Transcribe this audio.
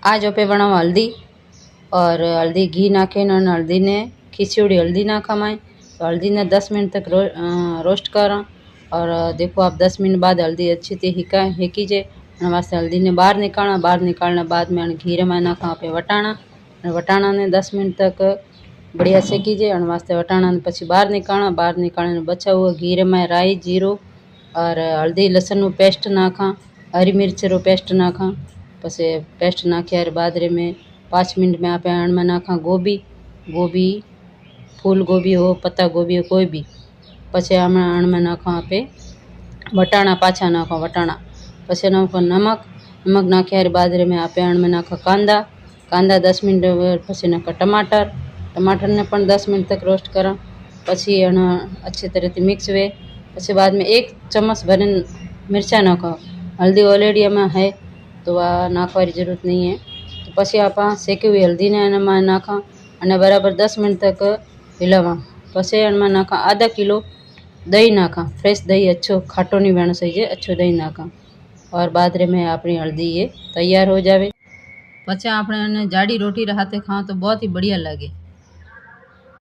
आज पे बनावा हल्दी और हल्दी घी नाखे हल्दी ने खिचड़ी हल्दी नाखा माए तो हल्दी ने 10 मिनट तक रोस्ट करा। और देखो आप 10 मिनट बाद हल्दी अच्छी थी हेकी जे वास्ते हल्दी ने बाहर निकालने बाद में घी में नाखा पे वटाणा ने 10 मिनट तक बढ़िया सेकीजे और वास्ते वटाणा ने पछी बाहर निकालने बचा हुआ घी में राई जीरो और हल्दी लसन पेस्ट नाखा, हरी मिर्च रो पेस्ट नाखा। पछे पेस्ट नाख्या बाद में 5 मिनट में आप में नाखा गोभी फूल गोभी हो पत्ता गोभी हो कोई भी। पछे आण में नाखा आपे वटाणा पाछा नाखो वटाणा। पछे नाखो नमक नाख्या बाद में आपे आण में नाखा कांदा 10 मिनट। पछी नाखा टमाटर ने पण 10 मिनट तक रोस्ट करा। पछी अच्छी तरह से मिक्स हुए। पछी बाद में 1 चम्मच भरे मिर्चा नाखो। हल्दी ऑलरेडी में है तो आ नाखवारी जरूरत नहीं है। तो पछी आप सेकी हुई हल्दी ने एनां नाखा और बराबर 10 मिनट तक हिलावा। पछी एनां नाखा आधा किलो दही नाखा, फ्रेश दही, अच्छो खाटो नहीं बन सही, अच्छो दही नाखा और बाद में अपनी हल्दी ये तैयार हो जाए। पछी आपणे जाड़ी रोटी हाथे खाओ तो बहुत ही बढ़िया लगे।